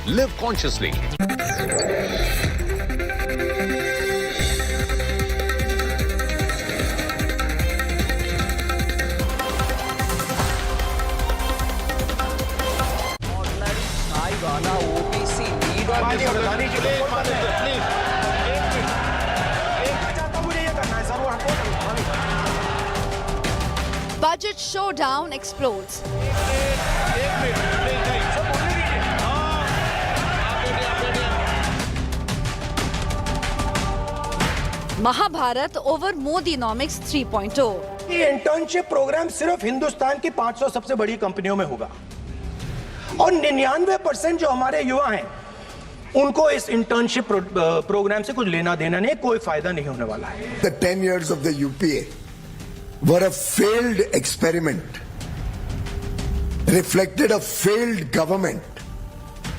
Live consciously. Budget showdown explodes. Mahabharat over Modinomics 3.0. ये internship programme सिर्फ हिंदुस्तान की 500 सबसे बड़ी कंपनियों में होगा और 99% जो हमारे युवा हैं उनको इस इंटर्नशिप प्रोग्राम से कुछ लेना देना नहीं, कोई फायदा नहीं होने वाला है. The 10 years of the UPA were a failed experiment, reflected a failed government,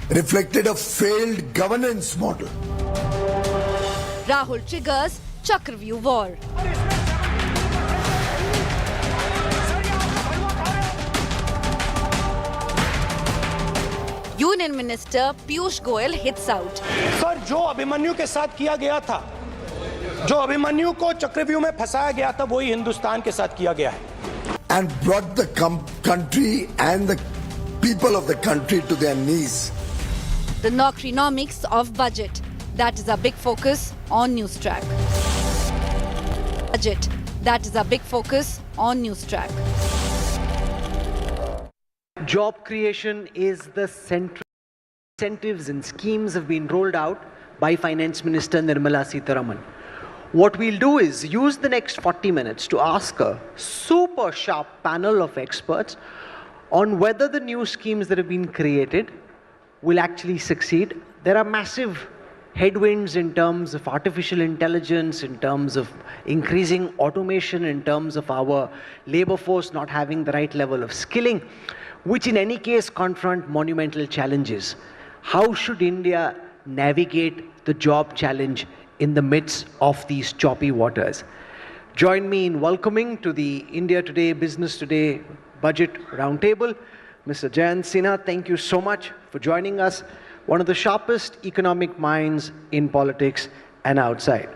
reflected a failed governance model. Rahul triggers Chakravyuh war. Union Minister Piyush Goyal hits out. Sir, जो अभिमन्यु के साथ किया गया था, जो अभिमन्यु को चक्रव्यूह में फंसाया गया था, वही हिंदुस्तान के साथ किया गया है. And brought the country and the people of the country to their knees. The Naukrinomivs of budget. That is a big focus on news track. Budget. That is a big focus on news track. Job creation is the central. Incentives and schemes have been rolled out by Finance Minister Nirmala Sitharaman. What we'll do is use the next 40 minutes to ask a super sharp panel of experts on whether the new schemes that have been created will actually succeed. There are massive headwinds in terms of artificial intelligence, in terms of increasing automation, in terms of our labor force not having the right level of skilling, which in any case confront monumental challenges. How should India navigate the job challenge in the midst of these choppy waters? Join me in welcoming to the India Today, Business Today Budget Roundtable, Mr. Jayant Sinha. Thank you so much for joining us. One of the sharpest economic minds in politics and outside.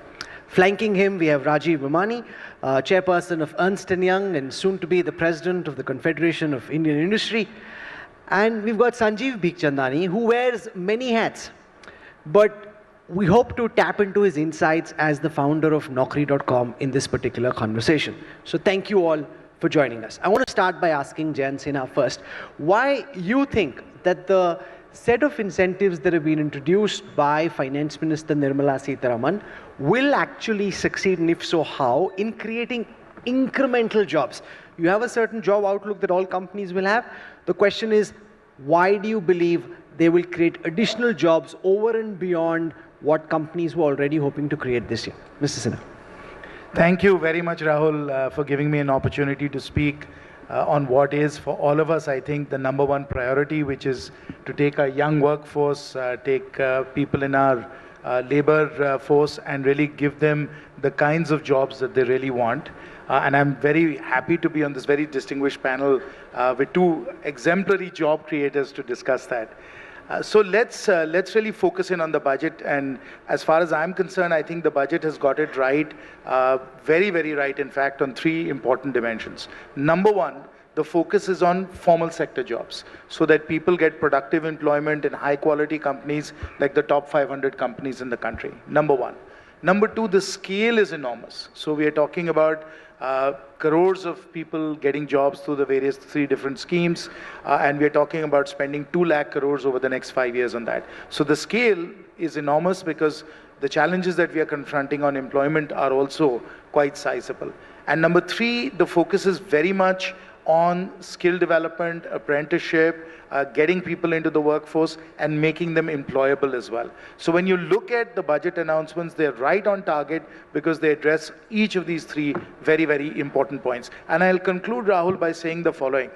Flanking him, we have Rajiv Vamani, chairperson of Ernst & Young and soon to be the president of the Confederation of Indian Industry. And we've got Sanjeev Bhikchandani, who wears many hats, but we hope to tap into his insights as the founder of Naukri.com in this particular conversation. So thank you all for joining us. I want to start by asking Jayant Sinha first, why you think that the set of incentives that have been introduced by Finance Minister Nirmala Sitharaman will actually succeed, and if so, how, in creating incremental jobs. You have a certain job outlook that all companies will have. The question is, why do you believe they will create additional jobs over and beyond what companies were already hoping to create this year? Mr. Sinha. Thank you very much, Rahul, for giving me an opportunity to speak on what is, for all of us, I think, the number one priority, which is to take our young workforce, take people in our labor force and really give them the kinds of jobs that they really want. And I'm very happy to be on this very distinguished panel with two exemplary job creators to discuss that. So let's really focus in on the budget. And as far as I'm concerned, I think the budget has got it right, very, very right, in fact, on three important dimensions. Number one, the focus is on formal sector jobs so that people get productive employment in high quality companies like the top 500 companies in the country. Number one. Number two, the scale is enormous. So we are talking about crores of people getting jobs through the various three different schemes, and we are talking about spending 2 lakh crores over the next 5 years on that. So the scale is enormous because the challenges that we are confronting on employment are also quite sizable. And number three, the focus is very much on skill development, apprenticeship, getting people into the workforce and making them employable as well. So when you look at the budget announcements, they're right on target because they address each of these three very, very important points. And I'll conclude, Rahul, by saying the following.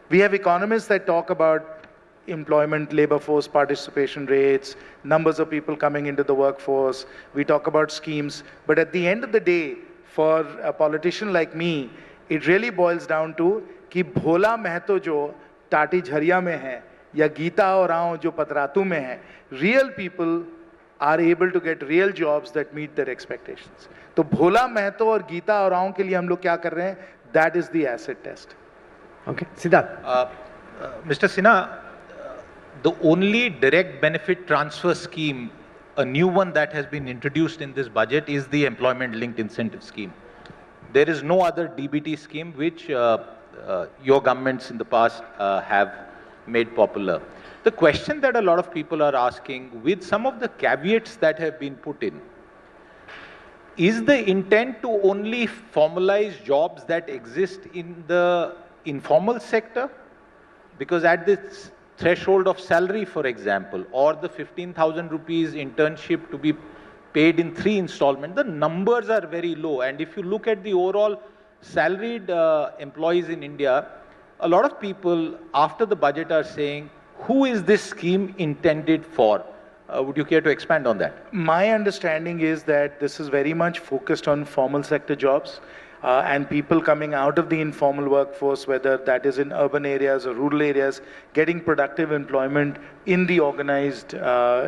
We have economists that talk about employment, labor force participation rates, numbers of people coming into the workforce. We talk about schemes. But at the end of the day, for a politician like me, it really boils down to कि भोला महतो जो टाटी झरिया में है या गीता और राव जो पतरातू में है, real people are able to get real jobs that meet their expectations. तो भोला महतो और गीता और राव के लिए हम लोग क्या कर रहे हैं? That is the acid test. Okay, Siddharth. Mr. Sinha, the only direct benefit transfer scheme, a new one that has been introduced in this budget, is the employment linked incentive scheme. There is no other DBT scheme which your governments in the past have made popular. The question that a lot of people are asking, with some of the caveats that have been put in, is the intent to only formalize jobs that exist in the informal sector? Because at this threshold of salary, for example, or the 15,000 rupees internship to be paid in 3 installments, the numbers are very low. And if you look at the overall salaried employees in India, a lot of people after the budget are saying, who is this scheme intended for? Would you care to expand on that? My understanding is that this is very much focused on formal sector jobs. And people coming out of the informal workforce, whether that is in urban areas or rural areas, getting productive employment in the organized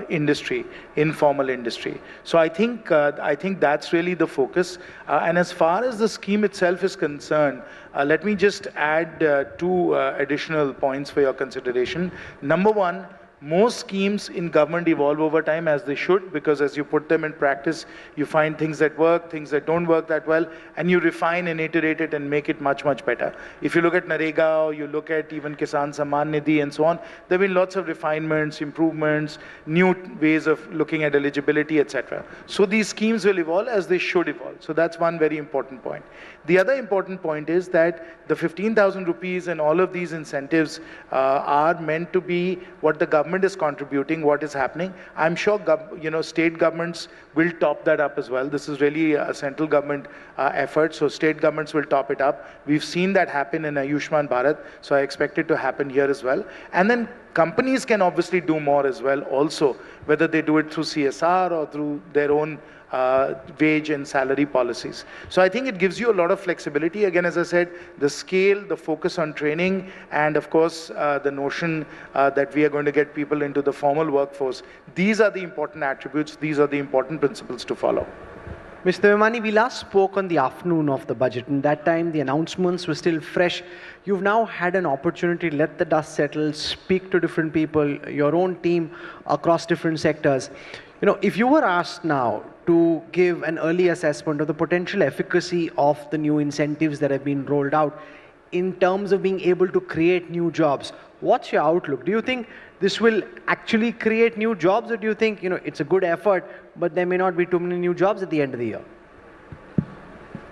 industry, informal industry. So I think that's really the focus. And as far as the scheme itself is concerned, let me just add 2 additional points for your consideration. Number one, most schemes in government evolve over time, as they should, because as you put them in practice, you find things that work, things that don't work that well, and you refine and iterate it and make it much, much better. If you look at Narega, or you look at even Kisan Samman Nidhi and so on, there have been lots of refinements, improvements, new ways of looking at eligibility, etc. So these schemes will evolve as they should evolve. So that's one very important point. The other important point is that the 15,000 rupees and all of these incentives are meant to be what the government is contributing, what is happening. I'm sure state governments will top that up as well. This is really a central government effort, so state governments will top it up. We've seen that happen in Ayushman Bharat, so I expect it to happen here as well. And then companies can obviously do more as well also, whether they do it through CSR or through their own wage and salary policies. So I think it gives you a lot of flexibility. Again, as I said, the scale, the focus on training, and of course, the notion that we are going to get people into the formal workforce. These are the important attributes. These are the important principles to follow. Mr. Vemani, we last spoke on the afternoon of the budget, and that time the announcements were still fresh. You've now had an opportunity to let the dust settle, speak to different people, your own team across different sectors. If you were asked now to give an early assessment of the potential efficacy of the new incentives that have been rolled out in terms of being able to create new jobs, what's your outlook? Do you think this will actually create new jobs, or do you think, it's a good effort, but there may not be too many new jobs at the end of the year?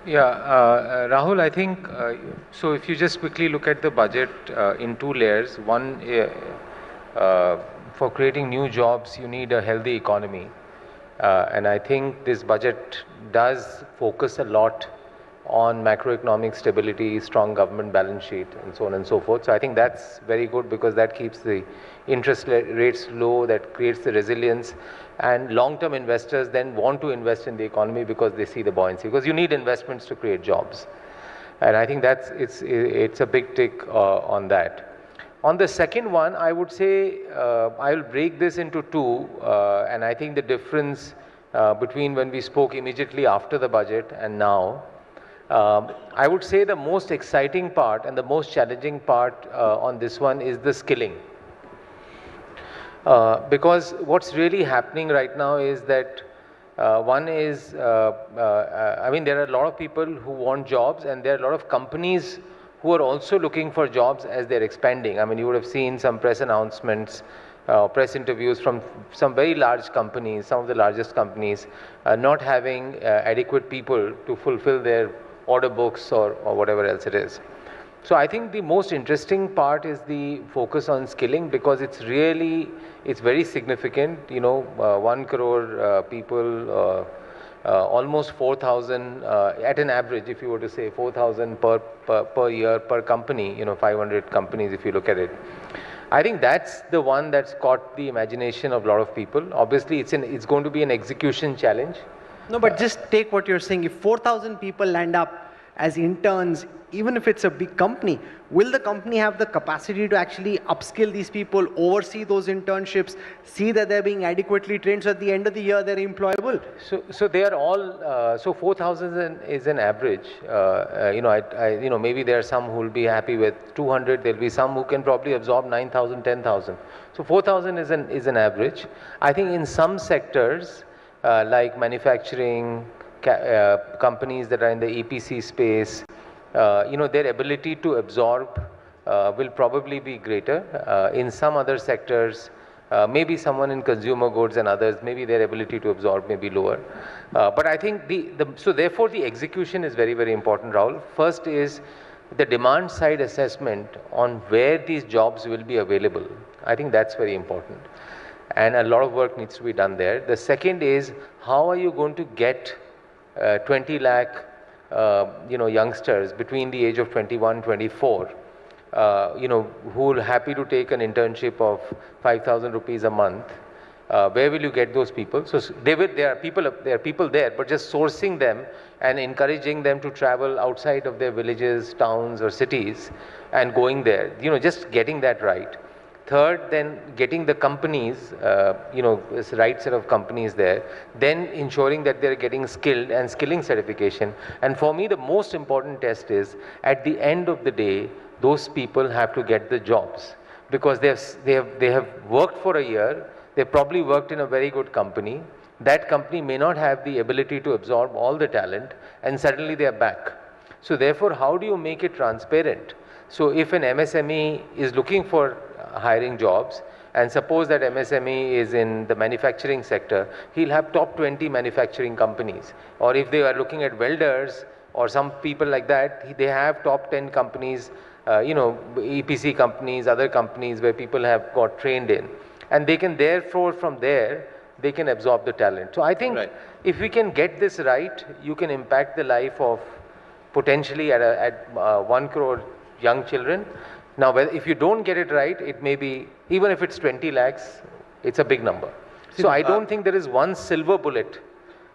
Yeah, Rahul, I think, so if you just quickly look at the budget in 2 layers, one, for creating new jobs, you need a healthy economy. And I think this budget does focus a lot on macroeconomic stability, strong government balance sheet, and so on and so forth. So I think that's very good, because that keeps the interest rates low, that creates the resilience, and long-term investors then want to invest in the economy because they see the buoyancy, because you need investments to create jobs. And I think it's a big tick on that. On the second one, I would say I will break this into 2, and I think the difference between when we spoke immediately after the budget and now, I would say the most exciting part and the most challenging part on this one is the skilling. Because what's really happening right now is that one is, there are a lot of people who want jobs, and there are a lot of companies who are also looking for jobs as they're expanding. You would have seen some press announcements, press interviews from some very large companies, some of the largest companies, not having adequate people to fulfill their order books or whatever else it is. So I think the most interesting part is the focus on skilling, because it's very significant. 1 crore people, almost 4,000 at an average, if you were to say 4,000 per year per company, 500 companies if you look at it. I think that's the one that's caught the imagination of a lot of people. Obviously, it's going to be an execution challenge. No, but just take what you're saying. If 4,000 people land up as interns even if it's a big company, will the company have the capacity to actually upskill these people, oversee those internships, see that they're being adequately trained, so at the end of the year they're employable? So they are all, so 4,000 is an average. Maybe there are some who will be happy with 200, there'll be some who can probably absorb 9,000, 10,000. So 4,000 is an average. I think in some sectors, like manufacturing, companies that are in the EPC space, their ability to absorb will probably be greater. In some other sectors, maybe someone in consumer goods and others, maybe their ability to absorb may be lower. But I think so therefore the execution is very, very important, Rahul. First is the demand side assessment on where these jobs will be available. I think that's very important. And a lot of work needs to be done there. The second is, how are you going to get 20 lakh youngsters between the age of 21, 24, who are happy to take an internship of 5,000 rupees a month. Where will you get those people? So there are people there, but just sourcing them and encouraging them to travel outside of their villages, towns or cities and going there, just getting that right. Third, then getting the companies, this right set of companies there, then ensuring that they're getting skilled and skilling certification. And for me, the most important test is, at the end of the day, those people have to get the jobs, because they have worked for a year, they probably worked in a very good company. That company may not have the ability to absorb all the talent, and suddenly they are back. So therefore, how do you make it transparent? So if an MSME is looking for hiring jobs, and suppose that MSME is in the manufacturing sector, he'll have top 20 manufacturing companies. Or if they are looking at welders or some people like that, they have top 10 companies, EPC companies, other companies where people have got trained in. And they can therefore, from there, they can absorb the talent. So I think if we can get this right, you can impact the life of potentially at 1 crore young children. Now, if you don't get it right, it may be, even if it's 20 lakhs, it's a big number. So I don't think there is one silver bullet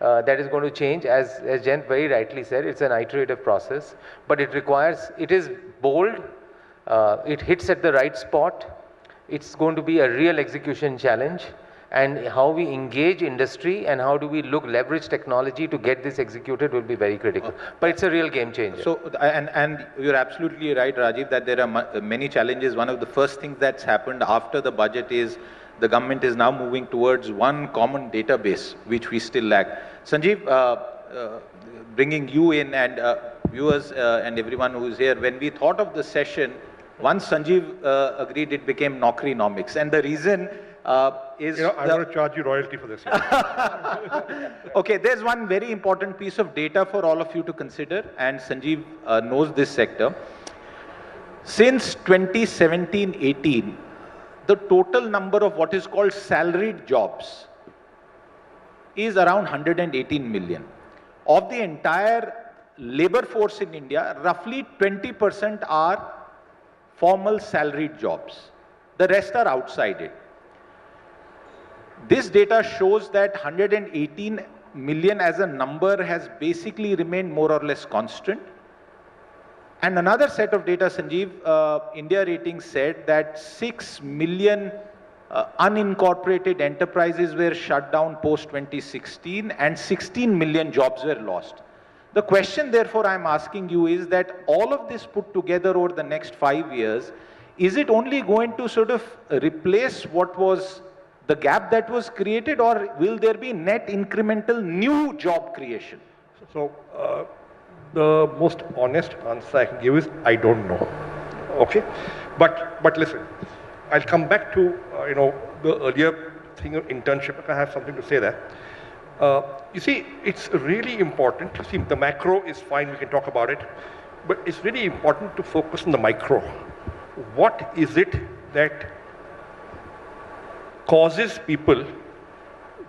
that is going to change. As Jayant very rightly said, it's an iterative process, but it is bold, it hits at the right spot, it's going to be a real execution challenge, and how we engage industry and how do we leverage technology to get this executed will be very critical. But it's a real game changer. So, and you're absolutely right, Rajiv, that there are many challenges. One of the first things that's happened after the budget is the government is now moving towards one common database, which we still lack. Sanjeev, bringing you in and viewers and everyone who is here, when we thought of the session, once Sanjeev agreed, it became Naukrinomivs. And the reason is... I'm going to charge you royalty for this. Okay, there's one very important piece of data for all of you to consider, and Sanjeev knows this sector. Since 2017-18, the total number of what is called salaried jobs is around 118 million. Of the entire labor force in India, roughly 20% are formal salaried jobs. The rest are outside it. This data shows that 118 million as a number has basically remained more or less constant. And another set of data, Sanjeev, India Ratings said that 6 million unincorporated enterprises were shut down post-2016 and 16 million jobs were lost. The question, therefore, I'm asking you is that all of this put together over the next 5 years, is it only going to sort of replace what was the gap that was created, or will there be net incremental new job creation? So, the most honest answer I can give is, I don't know. Okay? But listen, I'll come back to, the earlier thing of internship. I have something to say there. You see, it's really important. See, the macro is fine, we can talk about it, but it's really important to focus on the micro. What is it that causes people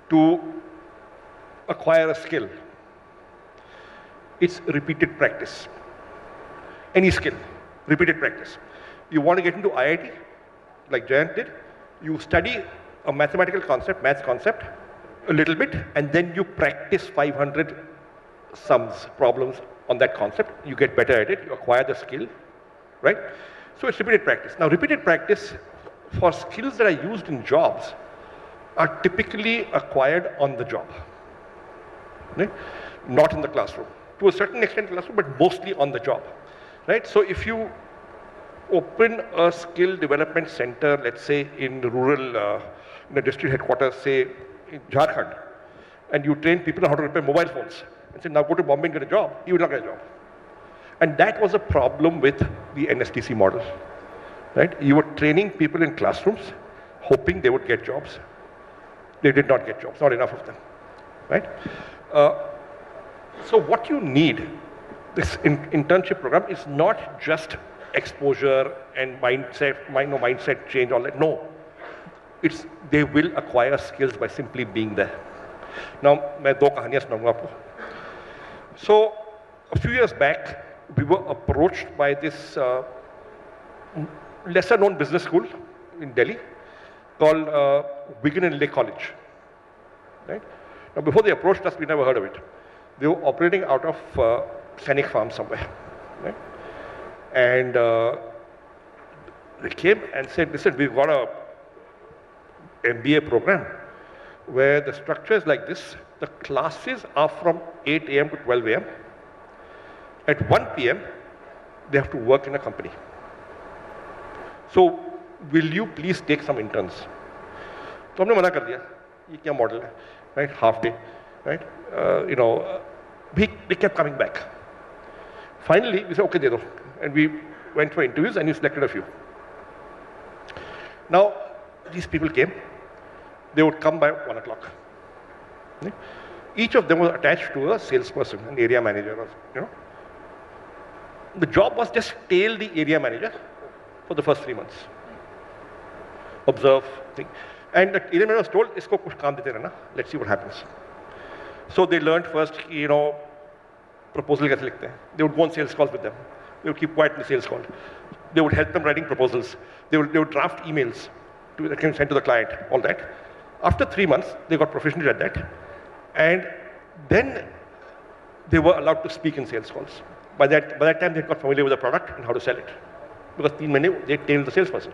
to acquire a skill? It's repeated practice. Any skill, repeated practice. You want to get into IIT, like Jayant did, you study a mathematical concept, maths concept, a little bit, and then you practice 500 sums, problems on that concept, you get better at it, you acquire the skill, right? So it's repeated practice. Now, repeated practice for skills that are used in jobs are typically acquired on the job, right? Not in the classroom. To a certain extent classroom, but mostly on the job, right? So if you open a skill development center, let's say in rural, in a district headquarters, say in Jharkhand, and you train people on how to repair mobile phones, and say, now go to Bombay and get a job, you will not get a job. And that was a problem with the NSTC model, right? You were training people in classrooms, hoping they would get jobs. They did not get jobs, not enough of them, right? So what you need, this internship program, is not just exposure and mindset change, all that. No, they will acquire skills by simply being there. Now, मैं दो कहानियाँ सुनाऊंगा आपको. So, a few years back, we were approached by this lesser-known business school in Delhi called Wigan and Lake College, right? Now, before they approached us, we never heard of it. They were operating out of Scenic Farm somewhere, right? And they came and said, listen, we've got a MBA program where the structure is like this. The classes are from 8 a.m. to 12 a.m. At 1 p.m., they have to work in a company. So, will you please take some interns? So, हमने मना कर दिया. ये क्या model है, right? Half day, right? They kept coming back. Finally, we said, okay, de do. And we went for interviews and we selected a few. Now, these people came. They would come by 1 o'clock. Okay? Each of them was attached to a salesperson, an area manager, or, The job was just tail the area manager for the first 3 months. Observe, think. And the area manager was told, isko kuch kaam dete rehna, let's see what happens. So they learned first, proposal kaise likhte hain. They would go on sales calls with them. They would keep quiet in the sales call. They would help them writing proposals. They would draft emails that can send to the client, all that. After 3 months, they got proficient at that. And then they were allowed to speak in sales calls. By that time, they got familiar with the product and how to sell it. Because 3 months, they tailed the salesperson.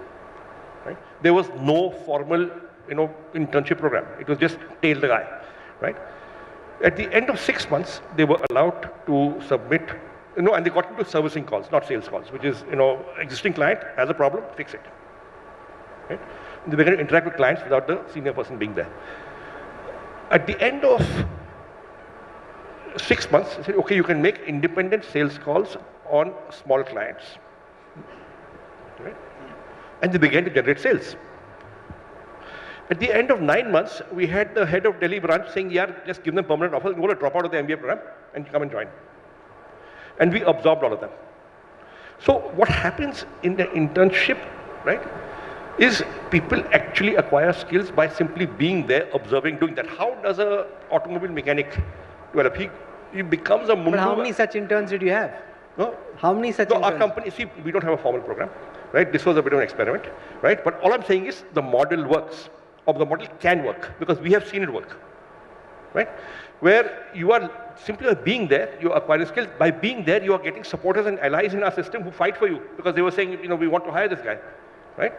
Right? There was no formal, internship program. It was just tail the guy, right? At the end of 6 months, they were allowed to submit, and they got into servicing calls, not sales calls, which is, existing client has a problem, fix it. Right? They began to interact with clients without the senior person being there. At the end of 6 months, they said, okay, you can make independent sales calls on small clients. Right? And they began to generate sales. At the end of 9 months, we had the head of Delhi branch saying, yeah, just give them permanent offers, go to drop out of the MBA program and come and join. And we absorbed all of them. So what happens in the internship, right, is people actually acquire skills by simply being there, observing, doing that. How does an automobile mechanic develop? He becomes a mundu. But how many such interns did you have? No? How many such interns? Our company, see, we don't have a formal program, right? This was a bit of an experiment, right? But all I'm saying is the model works, or the model can work, because we have seen it work, right? Where you are simply by being there, you acquire skills. By being there, you are getting supporters and allies in our system who fight for you, because they were saying, we want to hire this guy, right?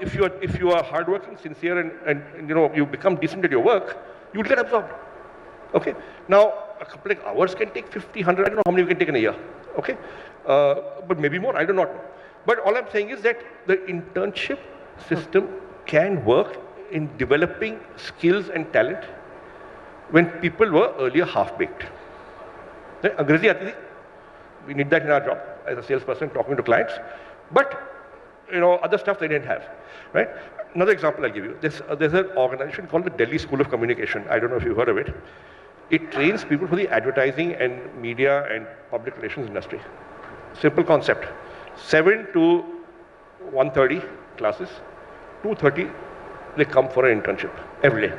If you are hardworking, sincere, and you become decent at your work, you will get absorbed. Okay. Now, a couple of hours can take 50, 100. I don't know how many we can take in a year. Okay. But maybe more. I do not know. But all I'm saying is that the internship system can work in developing skills and talent when people were earlier half-baked. Angrezi aati thi. We need that in our job as a salesperson talking to clients. But other stuff they didn't have, right? Another example I'll give you. There's an organization called the Delhi School of Communication. I don't know if you've heard of it. It trains people for the advertising and media and public relations industry. Simple concept. 7 to 1:30 classes, 2:30 they come for an internship every day.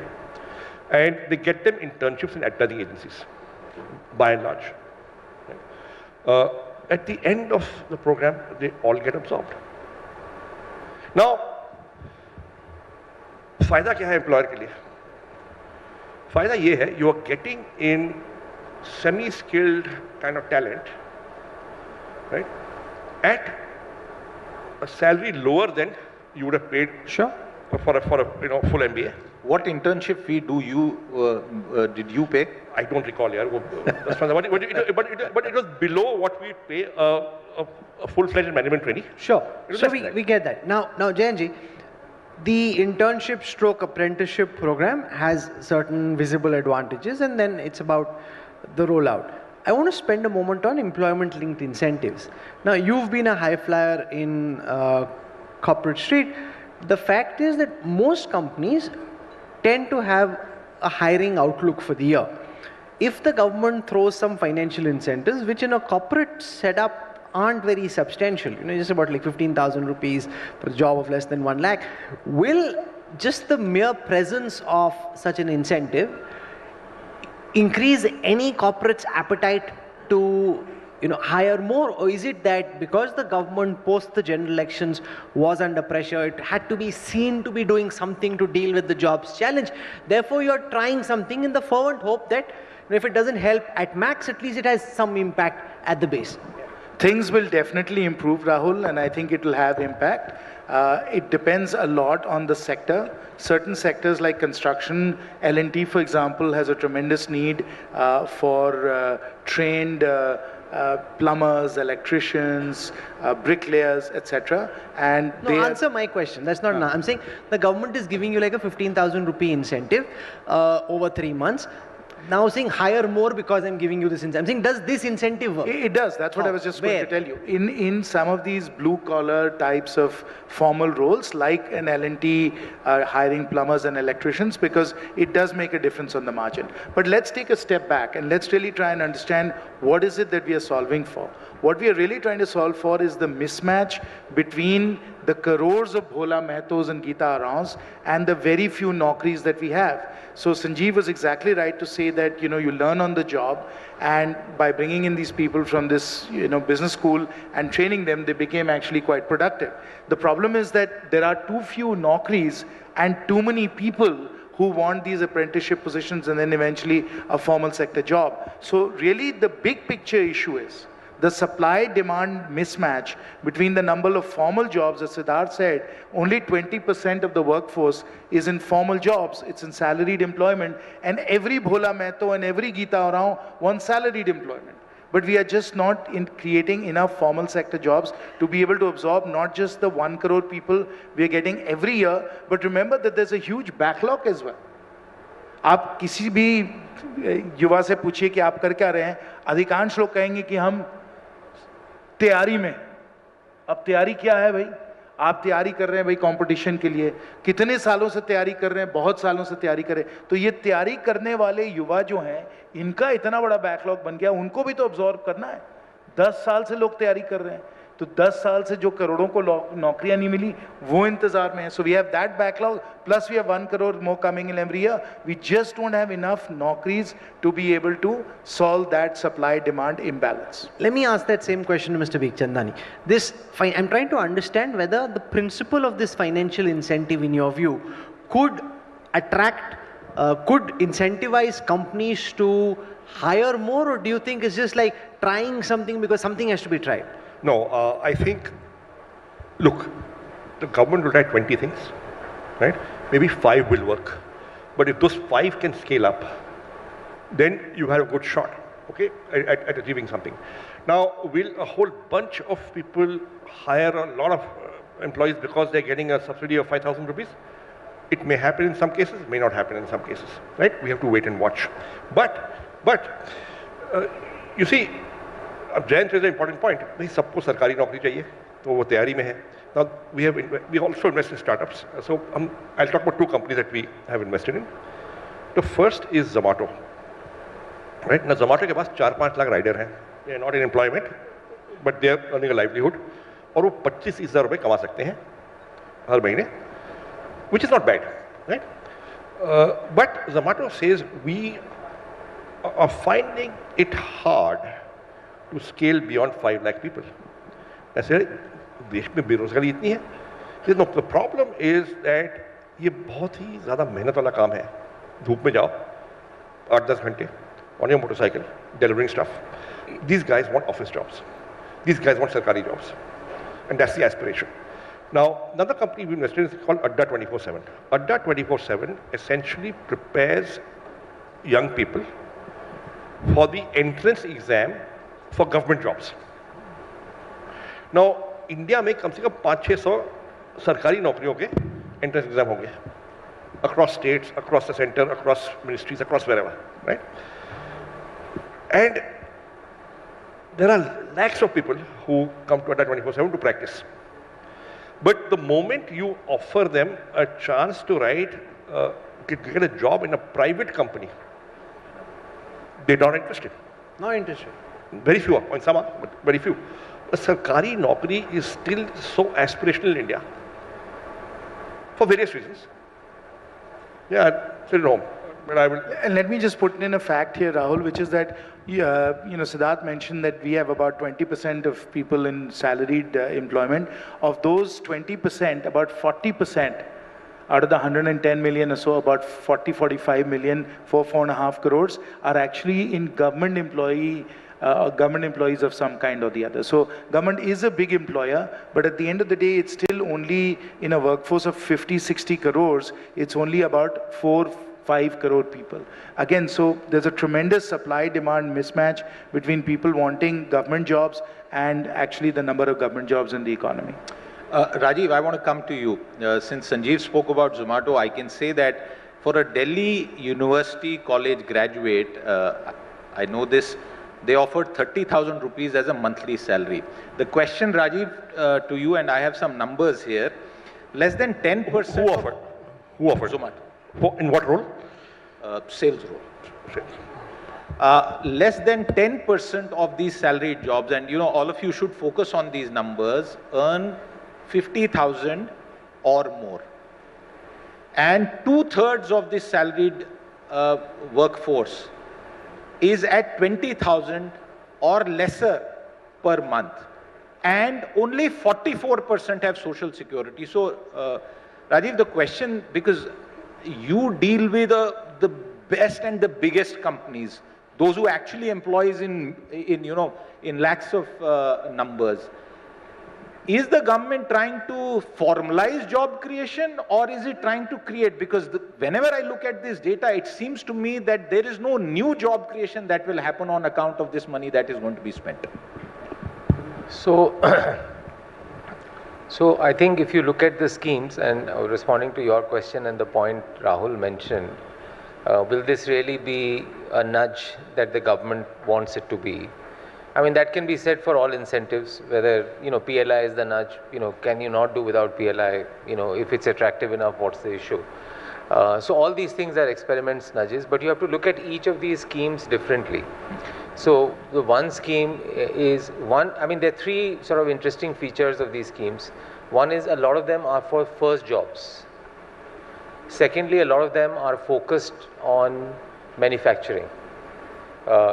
And they get them internships in advertising agencies, by and large. At the end of the program, they all get absorbed. Now, फायदा क्या है employer के लिए? फायदा ये है, you are getting in semi-skilled kind of talent, right, at a salary lower than you would have paid Sure. for a full MBA. What internship fee did you pay? I don't recall, yeah. But it was below what we pay a full-fledged management trainee. Sure. It was So less than we get that. Now Jayanji, the internship stroke apprenticeship program has certain visible advantages, and then it's about the rollout. I want to spend a moment on employment-linked incentives. Now, you've been a high flyer in corporate street. The fact is that most companies tend to have a hiring outlook for the year. If the government throws some financial incentives, which in a corporate setup aren't very substantial, just about like 15,000 rupees for a job of less than 1 lakh, will just the mere presence of such an incentive increase any corporate's appetite to hire more? Or is it that because the government post the general elections was under pressure, it had to be seen to be doing something to deal with the jobs challenge, therefore you're trying something in the fervent hope that if it doesn't help at max, at least it has some impact at the base? Things will definitely improve, Rahul, and I think it will have impact. It depends a lot on the sector. Certain sectors like construction, L&T for example, has a tremendous need for trained plumbers, electricians, bricklayers, etc. And no, answer my question. That's not. I'm saying the government is giving you like a 15,000 rupee incentive over 3 months. Now saying hire more because I'm giving you this incentive. I'm saying, does this incentive work? It does. That's what I was just going to tell you. In some of these blue-collar types of formal roles, like an L&T hiring plumbers and electricians, because it does make a difference on the margin. But let's take a step back and let's really try and understand what is it that we are solving for. What we are really trying to solve for is the mismatch between the crores of Bhola Mehtos and Geeta Arons and the very few Naukris that we have. So Sanjeev was exactly right to say that, you learn on the job, and by bringing in these people from this, business school and training them, they became actually quite productive. The problem is that there are too few Naukris and too many people who want these apprenticeship positions and then eventually a formal sector job. So really the big picture issue is the supply-demand mismatch between the number of formal jobs. As Siddharth said, only 20% of the workforce is in formal jobs. It's in salaried employment. And every Bhola Mehto and every Geeta Arao wants salaried employment. But we are just not creating enough formal sector jobs to be able to absorb not just the 1 crore people we are getting every year, but remember that there's a huge backlog as well. आप किसी भी युवा से पूछिए कि आप कर क्या रहे हैं, अधिकांश लोग कहेंगे कि हम तैयारी में। अब तैयारी क्या है भाई? आप तैयारी कर रहे हैं भाई कंपटीशन के लिए, कितने सालों से तैयारी कर रहे हैं? बहुत सालों से तैयारी कर रहे हैं। तो ये तैयारी करने वाले युवा जो हैं, इनका इतना बड़ा बैकलॉग बन गया, उनको भी तो अब्सॉर्ब करना है। 10 साल से लोग तैयारी कर रहे हैं, तो 10 साल से जो करोड़ों को नौकरियां नहीं मिली, वो इंतजार में है। So we have that backlog, plus we have 1 crore more coming in every year. We just don't have enough Naukris to be able to solve that supply-demand imbalance. Let me ask that same question to Mr. Bikhchandani. I'm trying to understand whether the principle of this financial incentive, in your view, could incentivize companies to hire more, or do you think it's just like trying something because something has to be tried? No, I think, look, the government will try 20 things, right? Maybe 5 will work. But if those 5 can scale up, then you have a good shot, okay, at achieving something. Now, will a whole bunch of people hire a lot of employees because they're getting a subsidy of 5,000 rupees? It may happen in some cases, may not happen in some cases, right? We have to wait and watch. But you see, Jayant is an important point. भाई सबको सरकारी नौकरी चाहिए, तो वो तैयारी में है. Now we also invest in startups. So I'll talk about 2 companies that we have invested in. The first is Zomato. Right? Now Zomato के पास 4-5 लाख राइडर हैं. They are not in employment, but they are earning a livelihood. और वो 25,000 रुपए कमा सकते हैं हर महीने, which is not bad, right? But Zomato says we are finding it hard to scale beyond 5 lakh people. ऐसे देश में बेरोजगारी इतनी है. No, the problem is that ये बहुत ही ज़्यादा मेहनत वाला काम है. धूप में जाओ 8-10 घंटे on your motorcycle, delivering stuff. These guys want office jobs. These guys want sarkari jobs. And that's the aspiration. Now, another company we invested in is called Adda 24/7. Adda 24/7 essentially prepares young people for the entrance exam for government jobs. Now, India में कम से कम 500-600 सरकारी नौकरियों के entrance exam होंगे across states, across the center, across ministries, across wherever, right? And there are lakhs of people who come to Adda 24/7 to practice. But the moment you offer them a chance to get a job in a private company, they're not interested. Not interested. Very few are, and some are, but very few. A sarkari naukri is still so aspirational in India for various reasons. Yeah, I'd sit at home, but I will. And let me just put in a fact here, Rahul, which is that, Siddharth mentioned that we have about 20% of people in salaried employment. Of those 20%, about 40% out of the 110 million or so, about 45 million, 4.5 crores, are actually in government employees of some kind or the other. So government is a big employer, but at the end of the day, it's still only in a workforce of 50-60 crores, it's only about 4-5 crore people. Again, so there's a tremendous supply-demand mismatch between people wanting government jobs and actually the number of government jobs in the economy. Rajiv, I want to come to you. Since Sanjeev spoke about Zomato, I can say that for a Delhi University College graduate, I know this, they offered 30,000 rupees as a monthly salary. The question, Rajiv, to you, and I have some numbers here, less than 10%. Who offered? Who offered? Zomato. In what role? Sales role. Less than 10% of these salaried jobs, and all of you should focus on these numbers, earn 50,000 or more. And 2/3 of this salaried workforce is at 20,000 or lesser per month. And only 44% have social security. So, Rajiv, the question, because you deal with the best and the biggest companies, those who actually employs in lakhs of numbers. Is the government trying to formalize job creation, or is it trying to create? Because whenever I look at this data, it seems to me that there is no new job creation that will happen on account of this money that is going to be spent. So, so I think if you look at the schemes, and responding to your question and the point Rahul mentioned, will this really be a nudge that the government wants it to be? I mean, that can be said for all incentives, whether, PLI is the nudge, can you not do without PLI, if it's attractive enough, what's the issue? So all these things are experiments, nudges, but you have to look at each of these schemes differently. So the one scheme is there are three sort of interesting features of these schemes. One is a lot of them are for first jobs. Secondly, a lot of them are focused on manufacturing.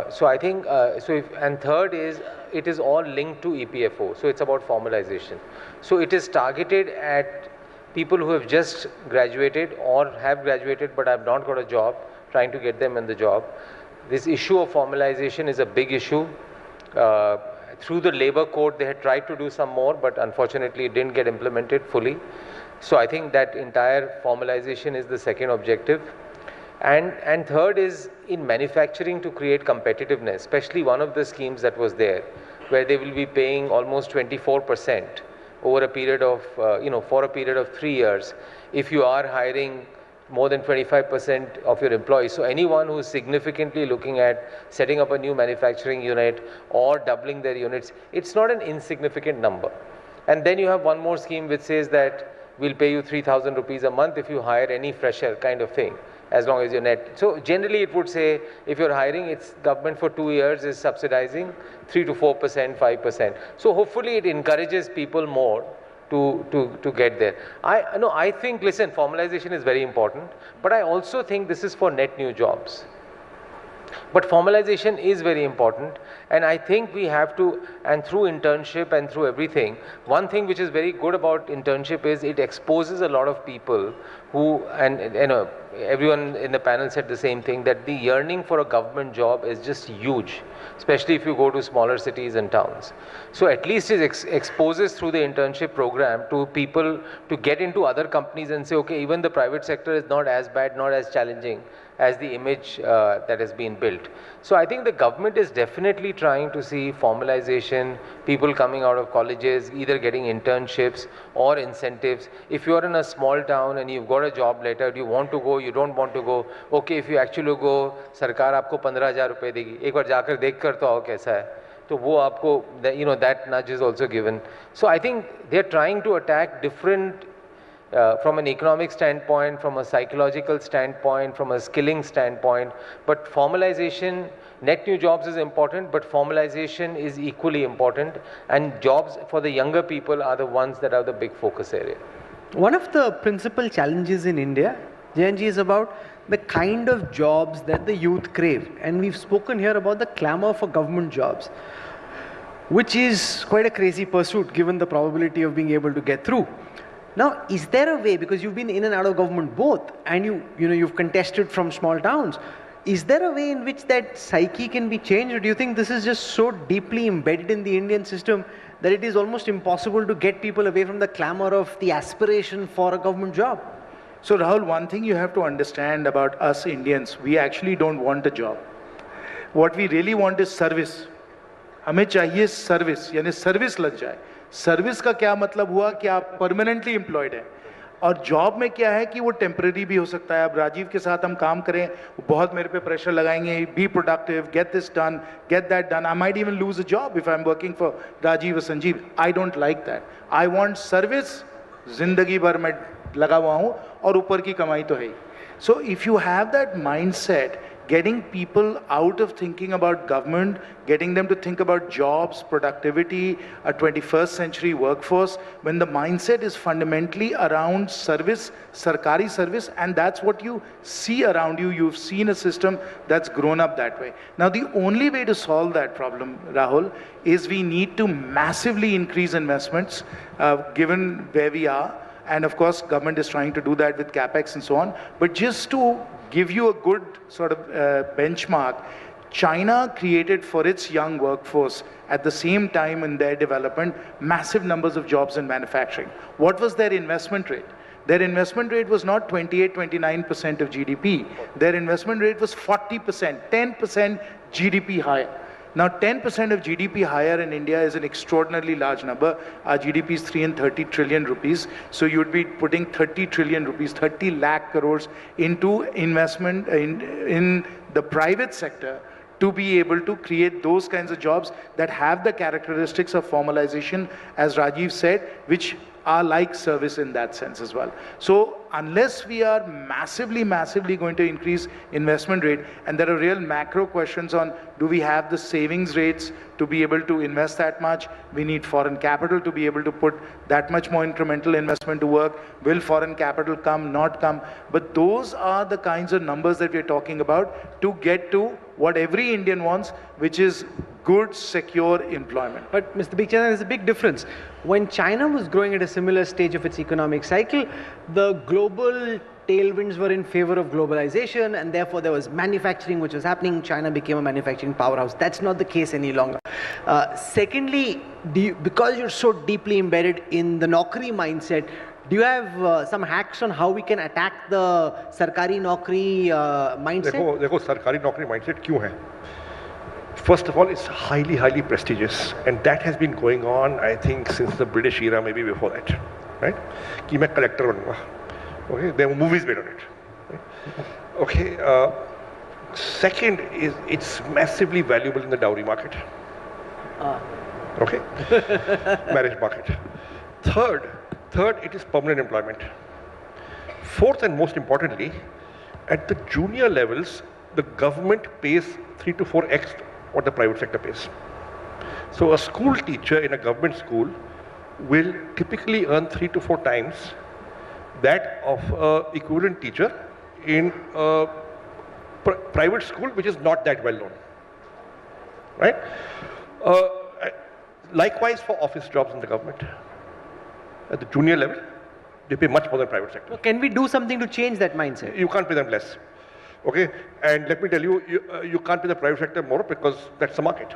So I think, and third is, it is all linked to EPFO. So it's about formalization. So it is targeted at people who have just graduated or have graduated but have not got a job, trying to get them in the job. This issue of formalization is a big issue. Through the labor code, they had tried to do some more, but unfortunately it didn't get implemented fully. So I think that entire formalization is the second objective. And third is in manufacturing to create competitiveness, especially one of the schemes that was there, where they will be paying almost 24% over a period of, for a period of 3 years, if you are hiring more than 25% of your employees. So anyone who is significantly looking at setting up a new manufacturing unit or doubling their units, it's not an insignificant number. And then you have one more scheme which says that we'll pay you 3,000 rupees a month if you hire any fresher, kind of thing, as long as you're net. So generally it would say, if you're hiring, it's government for 2 years is subsidizing 3 to 4%, 5%. So hopefully it encourages people more to get there. I think, listen, formalization is very important, but I also think this is for net new jobs. But formalization is very important, and I think we have to, and through internship and through everything, one thing which is very good about internship is it exposes a lot of people who, and everyone in the panel said the same thing, that the yearning for a government job is just huge, especially if you go to smaller cities and towns. So at least it exposes through the internship program to people to get into other companies and say, okay, even the private sector is not as bad, not as challenging as the image that has been built. So I think the government is definitely trying to see formalization, people coming out of colleges, either getting internships or incentives. If you are in a small town and you've got a job letter, do you want to go, you don't want to go, okay, if you actually go, सरकार आपको 15,000 रुपए देगी, एक बार जाकर देख कर तो आओ कैसा है, तो वो आपको, you know, that nudge is also given. So I think they're trying to attack different from an economic standpoint, from a psychological standpoint, from a skilling standpoint. But formalization, net new jobs is important, but formalization is equally important. And jobs for the younger people are the ones that are the big focus area. One of the principal challenges in India, Jayanji, is about the kind of jobs that the youth crave. And we've spoken here about the clamor for government jobs, which is quite a crazy pursuit given the probability of being able to get through. Now, is there a way, because you've been in and out of government both, and you've contested from small towns, is there a way in which that psyche can be changed, or do you think this is just so deeply embedded in the Indian system that it is almost impossible to get people away from the clamor of the aspiration for a government job? So Rahul, one thing you have to understand about us Indians, we actually don't want a job. What we really want is service. हमें चाहिए service, यानी service लग जाए. Service का क्या मतलब हुआ कि आप परमानेंटली एम्प्लॉयड हैं, और जॉब में क्या है कि वो टेम्परेरी भी हो सकता है. अब राजीव के साथ हम काम करें, बहुत मेरे पे प्रेशर लगाएंगे, be productive, get this done, get that done. I might even lose a job if I am working for Rajeev और Sanjeev. I don't like that. I want service. जिंदगी भर मैं लगा हुआ हूँ और ऊपर की कमाई तो है ही. So if you have that mindset, getting people out of thinking about government, getting them to think about jobs, productivity, a 21st century workforce, when the mindset is fundamentally around service, sarkari service, and that's what you see around you. You've seen a system that's grown up that way. Now, the only way to solve that problem, Rahul, is we need to massively increase investments, given where we are. And of course, government is trying to do that with capex and so on. But just to give you a good sort of benchmark, China created for its young workforce at the same time in their development massive numbers of jobs in manufacturing. What was their investment rate? Their investment rate was not 28, 29% of GDP. Their investment rate was 40%, 10% GDP higher. Now, 10% of GDP higher in India is an extraordinarily large number. Our GDP is 330 trillion rupees. So you'd be putting 30 trillion rupees, 30 lakh crores into investment in the private sector to be able to create those kinds of jobs that have the characteristics of formalization, as Rajiv said, which are like service in that sense as well. So unless we are massively going to increase investment rate, and there are real macro questions on, do we have the savings rates to be able to invest that much? We need foreign capital to be able to put that much more incremental investment to work. Will foreign capital come, not come? But those are the kinds of numbers that we're talking about to get to what every Indian wants, which is good, secure employment. But Mr. Big Chana, there's a big difference. When China was growing at a similar stage of its economic cycle, the global tailwinds were in favor of globalization, and therefore there was manufacturing which was happening. China became a manufacturing powerhouse. That's not the case any longer. Secondly, because you're so deeply embedded in the Naukri mindset, do you have some hacks on how we can attack the Sarkari Naukri mindset? देखो सरकारी नौकरी mindset क्यों है? First of all, it's highly prestigious, and that has been going on, I think, since the British era, maybe before that, right? कि मैं collector बनूँगा. Okay, there were movies made on it. Right? Okay. Second is it's massively valuable in the dowry market. Okay, marriage market. Third, it is permanent employment. Fourth, and most importantly, at the junior levels, the government pays 3 to 4x what the private sector pays. So a school teacher in a government school will typically earn 3 to 4 times that of an equivalent teacher in a private school, which is not that well known, right? Likewise for office jobs in the government. At the junior level, They pay much more than private sector. Can we do something to change that mindset? You can't pay them less. Okay? And let me tell you, you can't pay the private sector more because that's the market.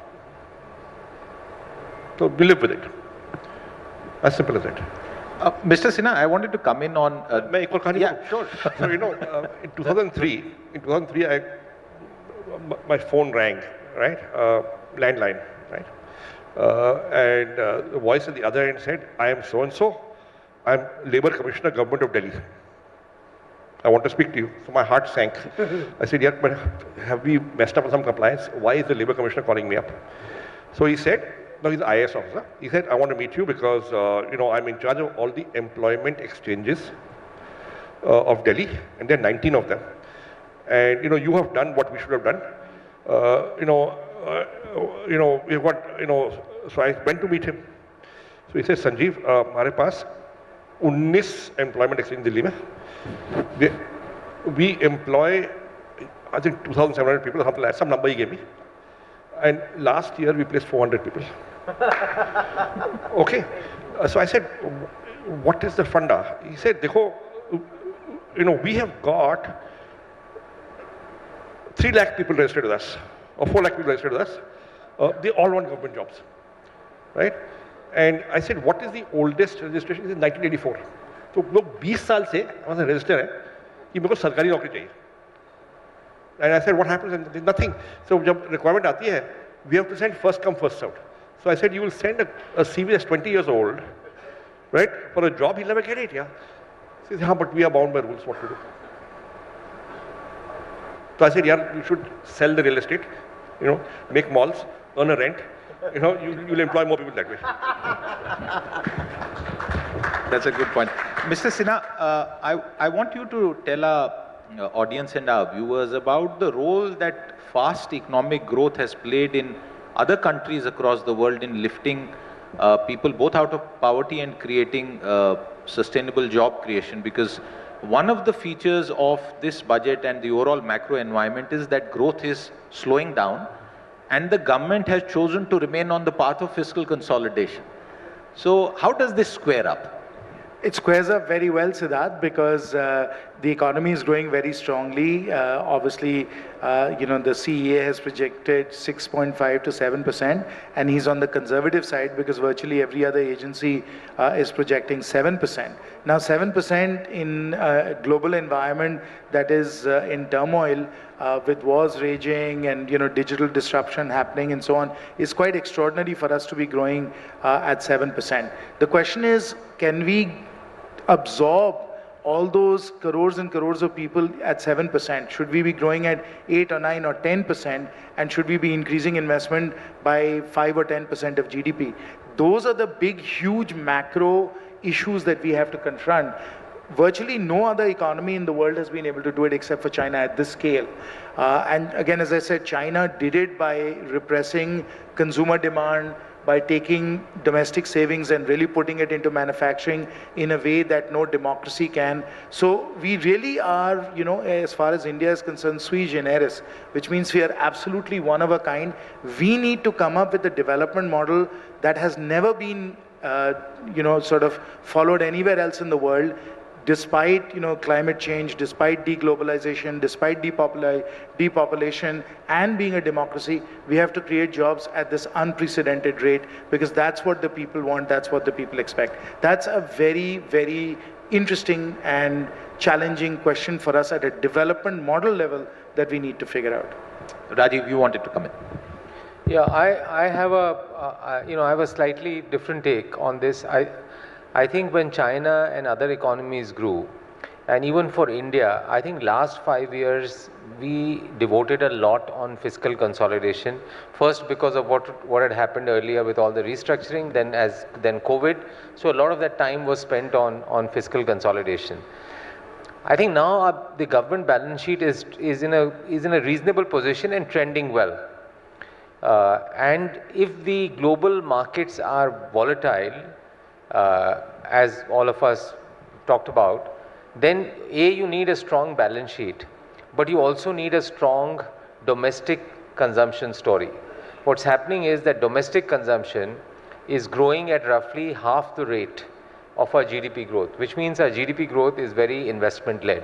So we live with it. As simple as that. Mr. Sinha, I wanted to come in on. Yeah, sure. So in 2003, my phone rang, right? Landline, right? And the voice at the other end said, "I am so and so. I'm Labour Commissioner, Government of Delhi. I want to speak to you." So my heart sank. I said, "Yeah, but have we messed up on some compliance? Why is the Labour Commissioner calling me up?" So he said, no, he's an IAS officer. He said, "I want to meet you because, I'm in charge of all the employment exchanges of Delhi, and there are 19 of them. And, you have done what we should have done. We've got, so I went to meet him. So he said, Sanjeev, हमारे पास 19 employment exchange Delhi में. We employ, I think 2,700 people, something like some number he gave me. And last year we placed 400 people. Okay. So I said, what is the funda? He said, देखो, we have got 3 lakh people registered with us, or 4 lakh people registered with us. They all want government jobs, right? And I said, what is the oldest registration? He said 1984. तो लोग 20 साल से हमारे साथ register हैं कि मेरे को सरकारी नौकरी चाहिए. And I said, what happens? And there's nothing. So जब requirement आती है, we have to send first come first served. So I said, you will send a CV that's 20 years old, right? For a job, he'll never get it, yeah. He said, but we are bound by rules, what to do? So I said, yeah, you should sell the real estate, make malls, earn a rent, you'll employ more people that way. That's a good point. Mr. Sinha, I want you to tell our audience and our viewers about the role that fast economic growth has played in other countries across the world in lifting people both out of poverty and creating sustainable job creation, because one of the features of this budget and the overall macro environment is that growth is slowing down and the government has chosen to remain on the path of fiscal consolidation. So how does this square up? It squares up very well, Siddharth, because the economy is growing very strongly. Obviously, the CEA has projected 6.5 to 7%, and he's on the conservative side because virtually every other agency is projecting 7%. Now, 7% in a global environment that is in turmoil, with wars raging and digital disruption happening and so on, is quite extraordinary for us to be growing at 7%. The question is, can we absorb all those crores and crores of people at 7%? Should we be growing at 8 or 9 or 10%? And should we be increasing investment by 5 or 10% of GDP? Those are the big, huge macro issues that we have to confront. Virtually no other economy in the world has been able to do it except for China at this scale. And again, as I said, China did it by repressing consumer demand, by taking domestic savings and really putting it into manufacturing in a way that no democracy can. So we really are, as far as India is concerned, sui generis, which means we are absolutely one of a kind. We need to come up with a development model that has never been, sort of followed anywhere else in the world. Despite climate change, despite deglobalization, despite depopulation, and being a democracy, we have to create jobs at this unprecedented rate because that's what the people want, that's what the people expect. That's a very, very interesting and challenging question for us at a development model level that we need to figure out. Rajiv, you wanted to come in. Yeah, I have a slightly different take on this. I think when China and other economies grew, and even for India, I think last 5 years we devoted a lot on fiscal consolidation. First because of what had happened earlier with all the restructuring, then COVID. So a lot of that time was spent on fiscal consolidation. I think now the government balance sheet is in a reasonable position and trending well. And if the global markets are volatile, as all of us talked about, then you need a strong balance sheet, but you also need a strong domestic consumption story. What's happening is that domestic consumption is growing at roughly half the rate of our GDP growth, which means our GDP growth is very investment-led.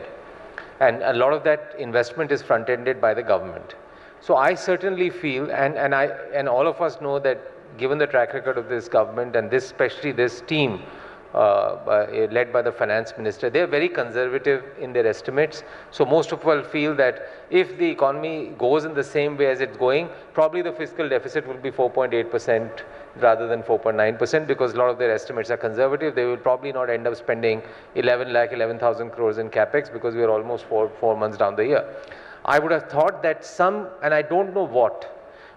And a lot of that investment is front-ended by the government. So I certainly feel, and all of us know that given the track record of this government and this, especially this team led by the Finance Minister, they are very conservative in their estimates. So most of us feel that if the economy goes in the same way as it's going, probably the fiscal deficit will be 4.8% rather than 4.9%, because a lot of their estimates are conservative. They will probably not end up spending 11,000 crores in capex, because we are almost four months down the year. I would have thought that some, and I don't know what,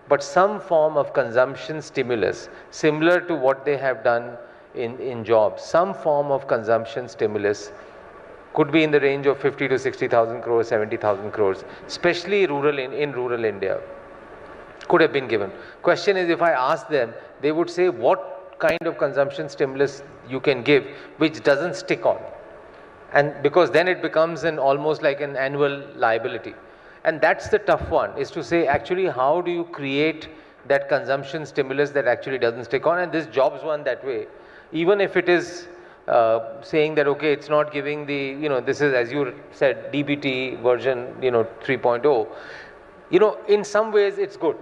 but some form of consumption stimulus, similar to what they have done in jobs, some form of consumption stimulus could be in the range of 50 to 60,000 crores, 70,000 crores, especially in rural India, could have been given. Question is, if I ask them, they would say what kind of consumption stimulus you can give which doesn't stick on. And because then it becomes almost like an annual liability. And that's the tough one, is to say actually how do you create that consumption stimulus that actually doesn't stick on. And this jobs one that way. Even if it is saying that, okay, it's not giving the, this is, as you said, DBT version, 3.0, in some ways it's good.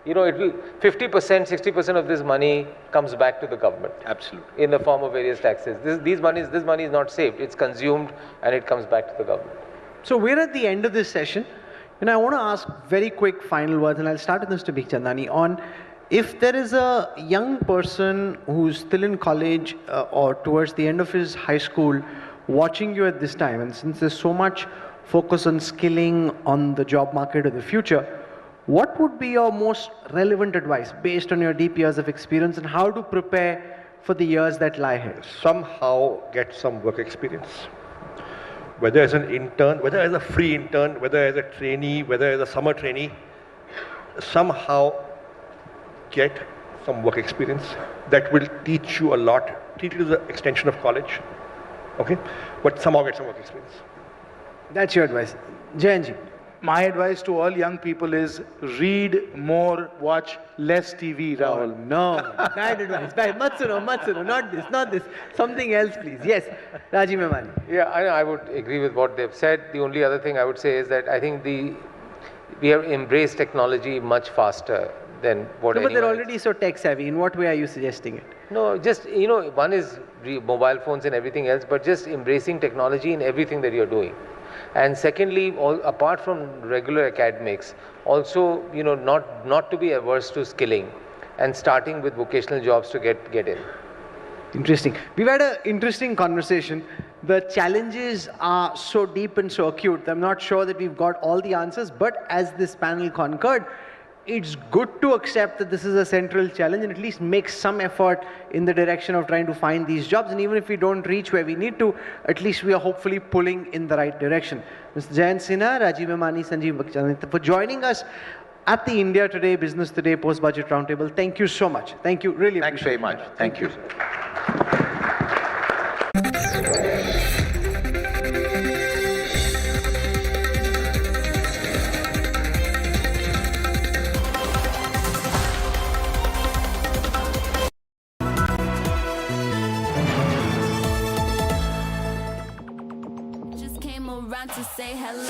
It will 50%, 60% of this money comes back to the government. Absolutely. In the form of various taxes. This money is not saved. It's consumed and it comes back to the government. So we're at the end of this session. And I want to ask very quick final words, and I'll start with Mr. Bikhchandani on if there is a young person who's still in college or towards the end of his high school watching you at this time, and since there's so much focus on skilling on the job market of the future, what would be your most relevant advice based on your deep years of experience and how to prepare for the years that lie ahead? Somehow get some work experience. Whether as an intern, whether as a free intern, whether as a trainee, whether as a summer trainee, somehow get some work experience that will teach you a lot. Treat it as an extension of college, okay? But somehow get some work experience. That's your advice. Jayanji. My advice to all young people is read more, watch less TV, Rahul. Oh, no, bad advice. Bad. Matsuno, not this. Something else, please. Yes, Rajiv Memani. Yeah, I would agree with what they've said. The only other thing I would say is that I think we have embraced technology much faster than what No, but they're anyone already so tech savvy. In what way are you suggesting it? No, just, one is mobile phones and everything else, but just embracing technology in everything that you're doing. And secondly, apart from regular academics, also, not to be averse to skilling and starting with vocational jobs to get in. Interesting. We've had an interesting conversation. The challenges are so deep and so acute. I'm not sure that we've got all the answers, but as this panel concurred, it's good to accept that this is a central challenge and at least make some effort in the direction of trying to find these jobs. And even if we don't reach where we need to, at least we are hopefully pulling in the right direction. Mr. Jayant Sinha, Rajiv Memani, Sanjeev Bikhchandani, for joining us at the India Today, Business Today, Post-Budget Roundtable. Thank you so much. Thank you. Really appreciate it. Thanks very much. Thank you. To say hello,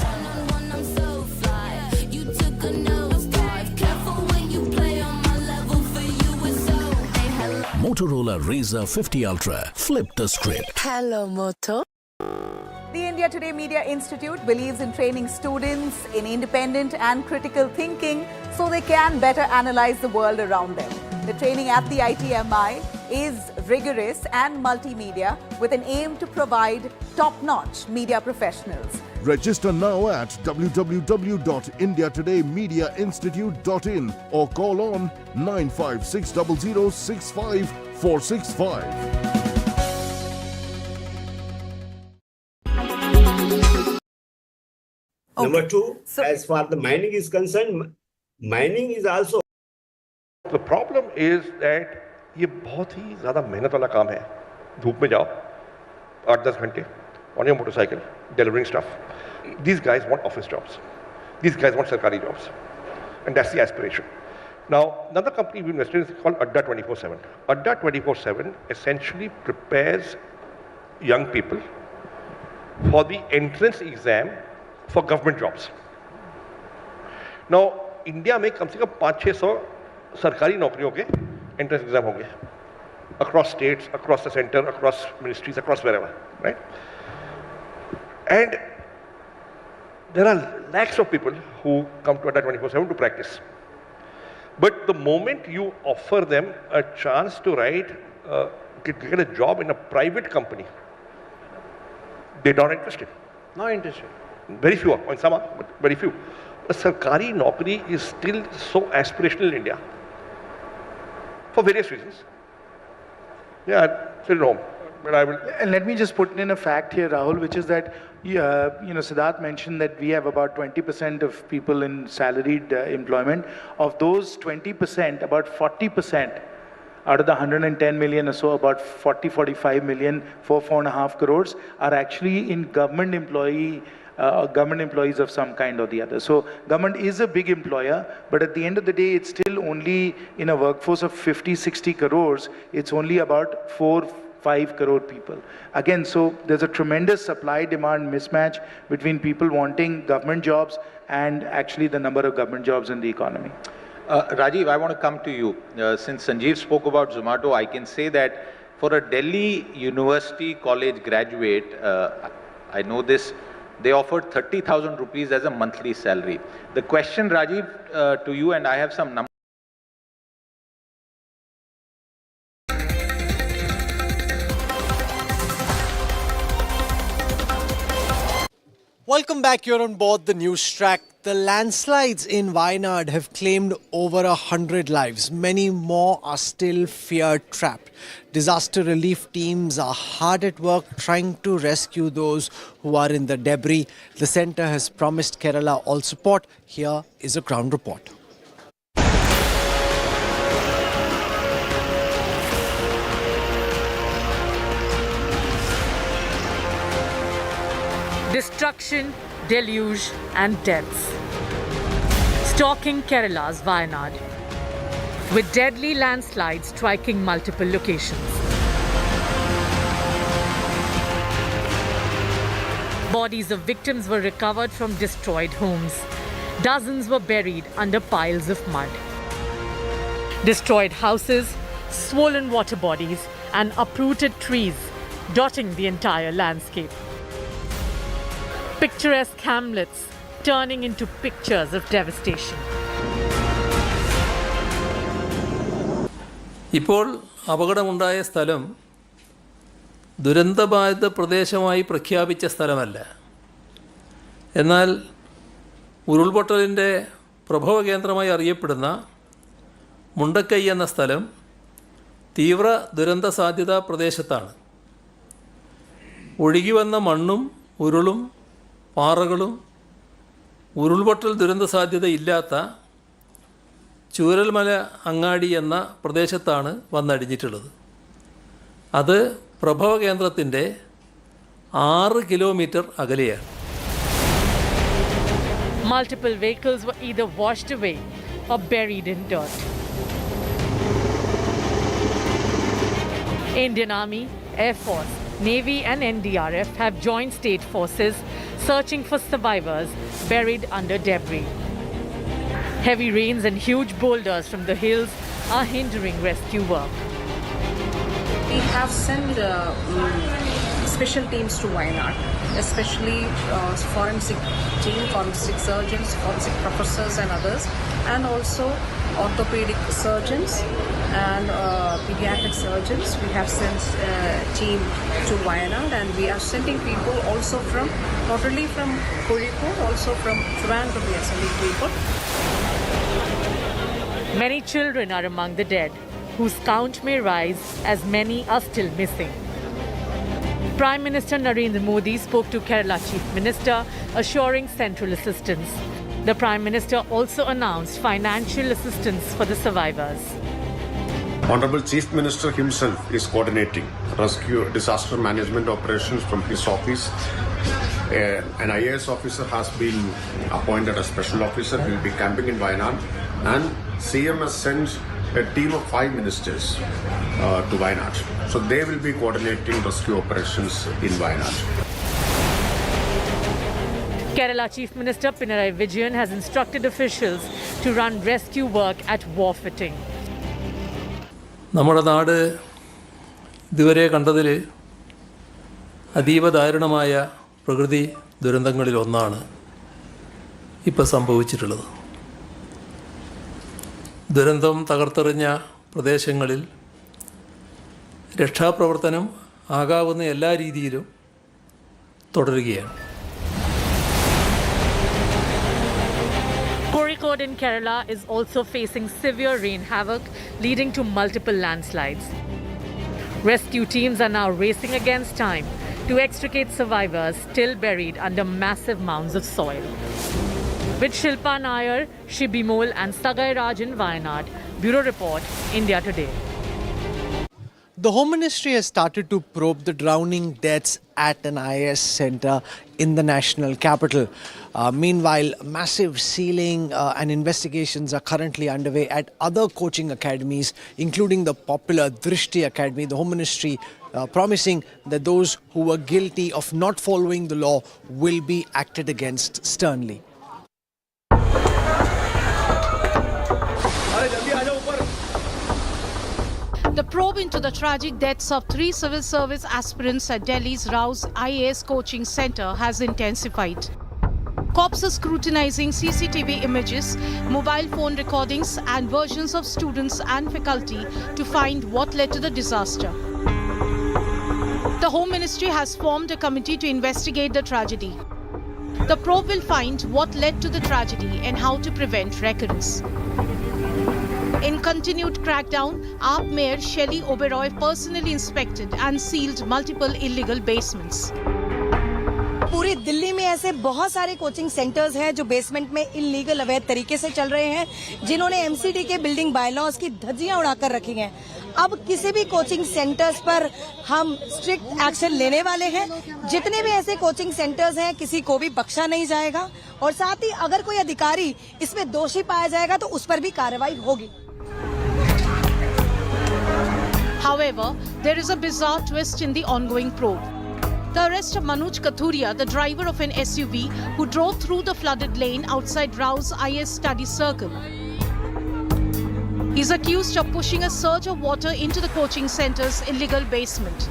I'm so fly. You took a nosedive. Careful when you play on my level. For you it's so. Hey, hello. Motorola Razr 50 Ultra. Flip the script. Hello, Moto. The India Today Media Institute believes in training students in independent and critical thinking so they can better analyze the world around them. The training at the ITMI is rigorous and multimedia with an aim to provide top-notch media professionals. Register now at www.indiatodaymediainstitute.in or call on 95600 65465. Number two, as far as the mining is concerned, mining is also. The problem is that ये बहुत ही ज़्यादा मेहनत वाला काम है. धूप में जाओ 8-10 घंटे on your motorcycle delivering stuff. These guys want office jobs. These guys want sarkari jobs, and that's the aspiration. Now, another company we invested in is called Adda 24/7. Adda 24/7 essentially prepares young people for the entrance exam for government jobs. Now, India में कम से कम 500-600 सरकारी नौकरियों के entrance exam होंगे across states, across the center, across ministries, across wherever, right? And there are lakhs of people who come to Adda 24/7 to practice. But the moment you offer them a chance to get a job in a private company, they're not interested. Not interested. Very few are, and some are, but very few. A sarkari naukri is still so aspirational in India for various reasons. Yeah, I'd sit at home. But I will. And let me just put in a fact here, Rahul, which is that, Siddharth mentioned that we have about 20% of people in salaried employment. Of those 20%, about 40% out of the 110 million or so, about 45 million, 4.5 crores, are actually in government employees of some kind or the other. So government is a big employer, but at the end of the day, it's still only in a workforce of 50-60 crores, it's only about 4-5 crore people. Again, so there's a tremendous supply-demand mismatch between people wanting government jobs and actually the number of government jobs in the economy. Rajiv, I want to come to you. Since Sanjeev spoke about Zomato, I can say that for a Delhi University College graduate, I know this, they offered 30,000 rupees as a monthly salary. The question, Rajiv, to you, and I have some numbers. Welcome back. You're on board the news track. The landslides in Wayanad have claimed over 100 lives. Many more are still fear-trapped. Disaster relief teams are hard at work trying to rescue those who are in the debris. The centre has promised Kerala all support. Here is a ground report. Destruction, deluge and deaths. Stalking Kerala's Wayanad, with deadly landslides striking multiple locations. Bodies of victims were recovered from destroyed homes. Dozens were buried under piles of mud. Destroyed houses, swollen water bodies and uprooted trees dotting the entire landscape. Picturesque hamlets turning into pictures of devastation. ഇപ്പോൾ അപകടമുണ്ടായ സ്ഥലം ദുരന്തബാധിത പ്രദേശമായി പ്രഖ്യാപിച്ച സ്ഥലമല്ല. എന്നാൽ ഉരുൾപൊട്ടലിൻ്റെ പ്രഭവകേന്ദ്രമായി അറിയപ്പെടുന്ന മുണ്ടക്കൈ എന്ന സ്ഥലം തീവ്ര ദുരന്ത സാധ്യതാ പ്രദേശത്താണ്. ഒഴുകിവന്ന മണ്ണും ഉരുളും പാറകളും ഉരുൾപൊട്ടൽ ദുരന്ത സാധ്യതയില്ലാത്ത ചൂരൽമല അങ്ങാടി എന്ന പ്രദേശത്താണ് വന്നടിഞ്ഞിട്ടുള്ളത്. അത് പ്രഭവകേന്ദ്രത്തിൻ്റെ 6 കിലോമീറ്റർ അകലെയാണ്. Multiple vehicles were either washed away or buried in dirt. Indian Army, Air Force, Navy and NDRF have joined state forces searching for survivors buried under debris. Heavy rains and huge boulders from the hills are hindering rescue work. We have sent special teams to Wayanad, especially forensic team, forensic surgeons, forensic professors and others, and also orthopedic surgeons and pediatric surgeons. We have sent a team to Wayanad, and we are sending people also from, not only from Kozhikode, also from Trivandrum we are sending people. Many children are among the dead, whose count may rise as many are still missing. Prime Minister Narendra Modi spoke to Kerala Chief Minister, assuring central assistance. The Prime Minister also announced financial assistance for the survivors. Honorable Chief Minister himself is coordinating rescue disaster management operations from his office An IAS officer has been appointed as special officer. He will be camping in Wayanad, and CM has sent a team of 5 ministers to Wayanad. So they will be coordinating rescue operations in Wayanad. Kerala Chief Minister Pinarayi Vijayan has instructed officials to run rescue work at war footing. നമ്മുടെ നാട് ഇതുവരെ കണ്ടതിൽ അതീവ ദാരുണമായ പ്രകൃതി ദുരന്തങ്ങളിൽ ഒന്നാണ് ഇപ്പോൾ സംഭവിച്ചിട്ടുള്ളത്. ദുരന്തം തകർത്തെറിഞ്ഞ പ്രദേശങ്ങളിൽ രക്ഷാപ്രവർത്തനം ആകാവുന്ന എല്ലാ രീതിയിലും തുടരുകയാണ്. Kozhikode in Kerala is also facing severe rain havoc, leading to multiple landslides. Rescue teams are now racing against time to extricate survivors still buried under massive mounds of soil. With Shilpa Nair, Shibi Mol and Sagai Raj in Wayanad, Bureau Report, India Today. The Home Ministry has started to probe the drowning deaths at an IAS center in the national capital. Meanwhile, massive sealing and investigations are currently underway at other coaching academies, including the popular Drishti Academy. The Home Ministry promising that those who were guilty of not following the law will be acted against sternly. The probe into the tragic deaths of 3 civil service aspirants at Delhi's Rouse IAS coaching center has intensified. Cops are scrutinizing CCTV images, mobile phone recordings and versions of students and faculty to find what led to the disaster. The Home Ministry has formed a committee to investigate the tragedy. The probe will find what led to the tragedy and how to prevent recurrence. In continued crackdown, AAP Mayor Shelly Oberoi personally inspected and sealed multiple illegal basements. पूरी दिल्ली में ऐसे बहुत सारे coaching centres हैं जो basement में illegal अवैध तरीके से चल रहे हैं, जिन्होंने एमसीडी के बिल्डिंग बायलॉज की धज्जियां उड़ाकर रखी हैं. अब किसी भी कोचिंग सेंटर्स पर हम स्ट्रिक्ट एक्शन लेने वाले हैं. जितने भी ऐसे कोचिंग सेंटर्स हैं, किसी को भी बख्शा नहीं जाएगा और साथ ही अगर कोई अधिकारी इसमें दोषी पाया जाएगा तो उस पर भी कार्रवाई होगी. However, there is a bizarre twist in the ongoing probe. The arrest of Manoj Kathuria, the driver of an SUV who drove through the flooded lane outside Rouse IS Study Circle. He's accused of pushing a surge of water into the coaching center's illegal basement.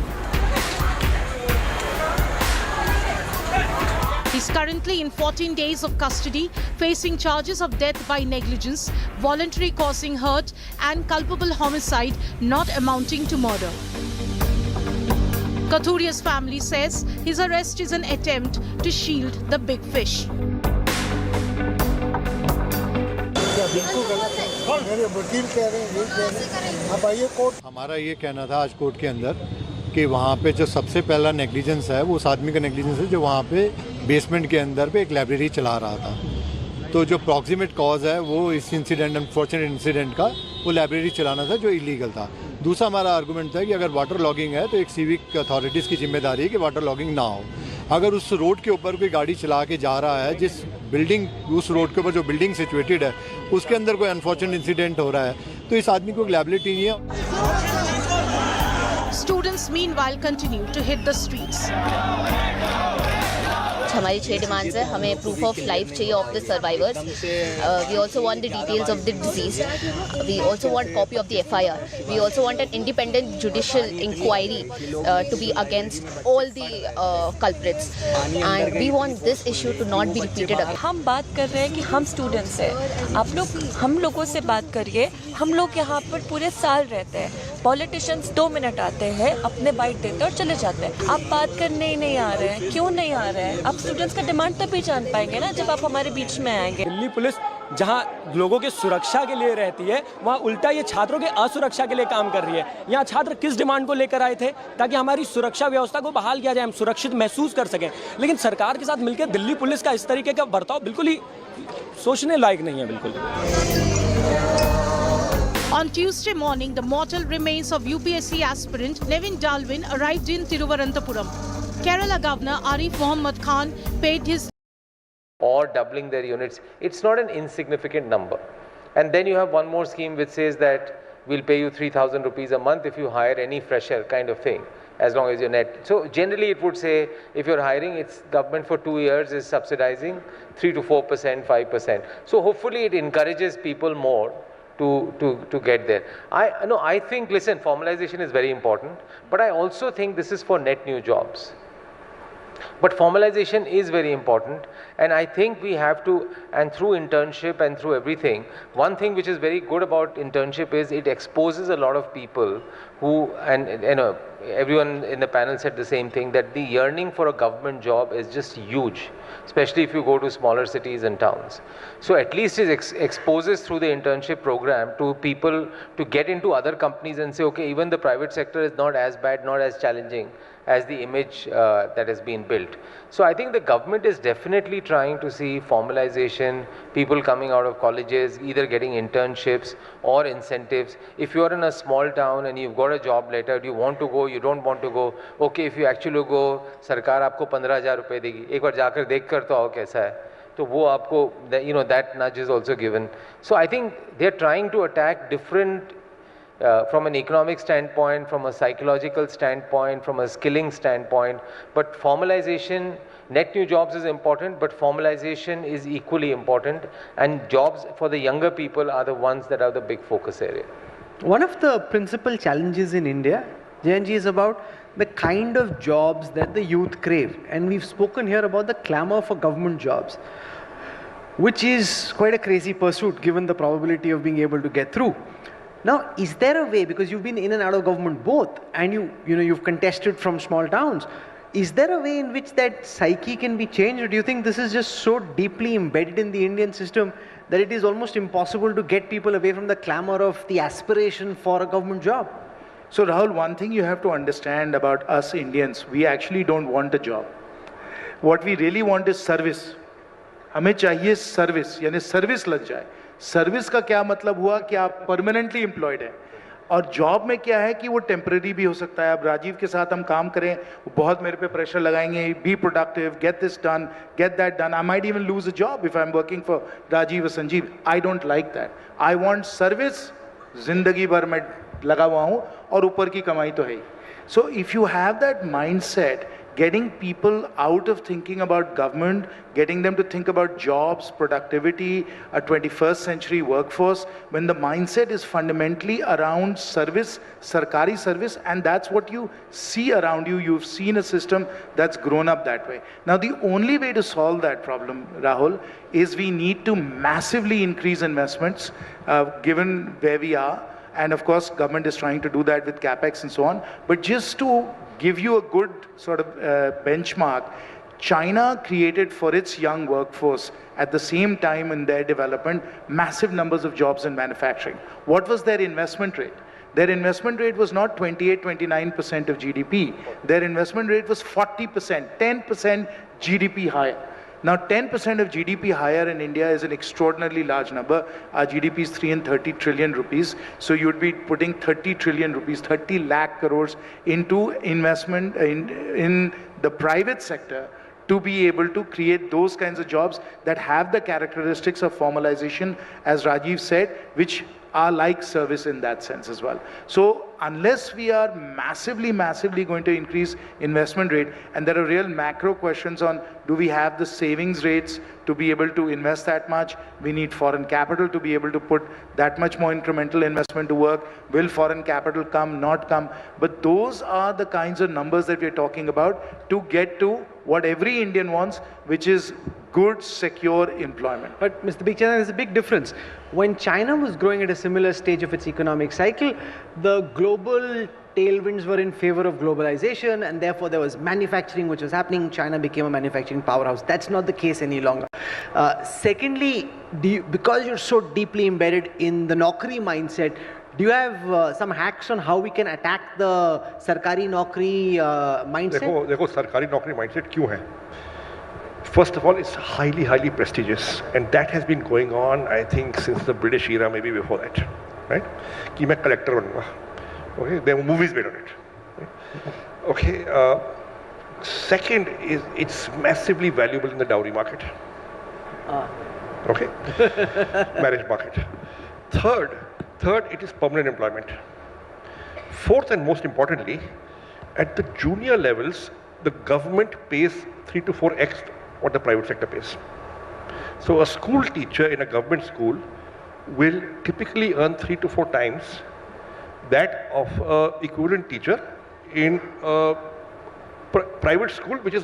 He's currently in 14 days of custody, facing charges of death by negligence, voluntary causing hurt, and culpable homicide not amounting to murder. Kathuria's family says his arrest is an attempt to shield the big fish. हमारा ये कहना था आज court के अंदर कि वहाँ पे जो सबसे पहला नेग्लिजेंस है वो उस आदमी का नेग्लिजेंस है जो वहाँ पे बेसमेंट के अंदर पे एक लाइब्रेरी चला रहा था. तो जो प्रॉक्सिमेट कॉज है वो इस इंसिडेंट अनफॉर्चुनेट इंसिडेंट का वो लाइब्रेरी चलाना था जो इलीगल था. दूसरा हमारा आर्गूमेंट था कि अगर वाटर लॉगिंग है तो एक सिविक अथॉरिटीज़ की जिम्मेदारी है कि वाटर लॉगिंग ना हो. अगर उस रोड के ऊपर कोई गाड़ी चला के जा रहा है, जिस बिल्डिंग उस रोड के ऊपर जो बिल्डिंग सिचुएटेड है उसके अंदर कोई अनफॉर्चुनेट इंसिडेंट हो रहा है तो इस आदमी को लायबिलिटी नहीं है. Students meanwhile continue to hit the streets. हमारी 6 डिमांड्स है. हमें प्रूफ ऑफ लाइफ चाहिए of the survivors. We also want the details of the disease. We also want copy of the FIR. We also want an independent judicial inquiry to be against all the culprits and we want this issue to not be repeated again. हम बात कर रहे हैं कि हम students हैं. आप लोग हम लोगों से बात करिए. हम लोग यहाँ पर पूरे साल रहते हैं. पॉलिटिशियंस 2 मिनट आते हैं, अपने बाइट देते हैं और चले जाते हैं. आप बात करने ही नहीं आ रहे हैं. क्यों नहीं आ रहे हैं? आप स्टूडेंट्स का डिमांड तभी जान पाएंगे ना जब आप हमारे बीच में आएंगे. दिल्ली पुलिस जहां लोगों के सुरक्षा के लिए रहती है, वहां उल्टा ये छात्रों के असुरक्षा के लिए काम कर रही है. यहाँ छात्र किस डिमांड को लेकर आए थे? ताकि हमारी सुरक्षा व्यवस्था को बहाल किया जाए, हम सुरक्षित महसूस कर सकें. लेकिन सरकार के साथ मिलकर दिल्ली पुलिस का इस तरीके का बर्ताव बिल्कुल ही सोचने लायक नहीं है. बिल्कुल. On Tuesday morning, the mortal remains of UPSC aspirant Nevin Dalwin arrived in Thiruvananthapuram. Kerala Governor Arif Mohammed Khan paid his or doubling their units. It's not an insignificant number. And then you have one more scheme which says that we'll pay you 3,000 rupees a month if you hire any fresher kind of thing, as long as you're net. So generally it would say if you're hiring, it's government for 2 years is subsidizing 3 to 4%, 5%. So hopefully it encourages people more to get there. I think, listen, formalization is very important, but I also think this is for net new jobs. But formalization is very important, and I think we have to, and through internship and through everything, one thing which is very good about internship is it exposes a lot of people who, and you know, everyone in the panel said the same thing, that the yearning for a government job is just huge, especially if you go to smaller cities and towns. So at least it exposes through the internship program to people to get into other companies and say, okay, even the private sector is not as bad, not as challenging as the image that has been built. So I think the government is definitely trying to see formalization, people coming out of colleges, either getting internships or incentives. If you're in a small town and you've got a job letter, do you want to go, you don't want to go, okay, if you actually go, सरकार आपको 15,000 रुपए देगी, एक बार जाकर देख कर तो आओ कैसा है, तो वो आपको, you know, that nudge is also given. So I think they're trying to attack different from an economic standpoint, from a psychological standpoint, from a skilling standpoint. But formalization, net new jobs is important, but formalization is equally important. And jobs for the younger people are the ones that are the big focus area. One of the principal challenges in India, Jayanji, is about the kind of jobs that the youth crave. And we've spoken here about the clamor for government jobs, which is quite a crazy pursuit given the probability of being able to get through. Now, is there a way, because you've been in and out of government both, and you've contested from small towns, is there a way in which that psyche can be changed, or do you think this is just so deeply embedded in the Indian system that it is almost impossible to get people away from the clamor of the aspiration for a government job? So Rahul, one thing you have to understand about us Indians, we actually don't want a job. What we really want is service. हमें चाहिए service, यानी service लग जाए. Service का क्या मतलब हुआ कि आप परमानेंटली एम्प्लॉयड हैं, और जॉब में क्या है कि वो टेम्परेरी भी हो सकता है. अब राजीव के साथ हम काम करें, वो बहुत मेरे पे प्रेशर लगाएंगे, be productive, get this done, get that done. I might even lose a job if I am working for Rajeev और Sanjeev. I don't like that. I want service. जिंदगी भर मैं लगा हुआ हूँ और ऊपर की कमाई तो है ही. So if you have that mindset, getting people out of thinking about government, getting them to think about jobs, productivity, a 21st century workforce, when the mindset is fundamentally around service, sarkari service, and that's what you see around you. You've seen a system that's grown up that way. Now, the only way to solve that problem, Rahul, is we need to massively increase investments, given where we are. And of course, government is trying to do that with capex and so on. But just to give you a good sort of benchmark, China created for its young workforce at the same time in their development massive numbers of jobs in manufacturing. What was their investment rate? Their investment rate was not 28, 29% of GDP. Their investment rate was 40%, 10% GDP higher. Now, 10% of GDP higher in India is an extraordinarily large number. Our GDP is 330 trillion rupees. So you'd be putting 30 trillion rupees, 30 lakh crores into investment in the private sector to be able to create those kinds of jobs that have the characteristics of formalization, as Rajiv said, which are like service in that sense as well. So unless we are massively going to increase investment rate, and there are real macro questions on, do we have the savings rates to be able to invest that much? We need foreign capital to be able to put that much more incremental investment to work. Will foreign capital come, not come? But those are the kinds of numbers that we're talking about to get to what every Indian wants, which is good, secure employment. But Mr. Big China, there's a big difference. When China was growing at a similar stage of its economic cycle, the global tailwinds were in favor of globalization, and therefore there was manufacturing which was happening. China became a manufacturing powerhouse. That's not the case any longer. Secondly, because you're so deeply embedded in the Naukri mindset, do you have some hacks on how we can attack the Sarkari Naukri mindset? देखो सरकारी नौकरी mindset क्यों है? First of all, it's highly prestigious, and that has been going on, I think, since the British era, maybe before that, right? कि मैं collector बनूँगा, okay? There were movies made on it, right? Okay. Second is it's massively valuable in the dowry market. Okay? Marriage market. Third, it is permanent employment. Fourth and most importantly, at the junior levels, the government pays 3 to 4x what the private sector pays. So a school teacher in a government school will typically earn 3 to 4 times that of an equivalent teacher in a private school, which is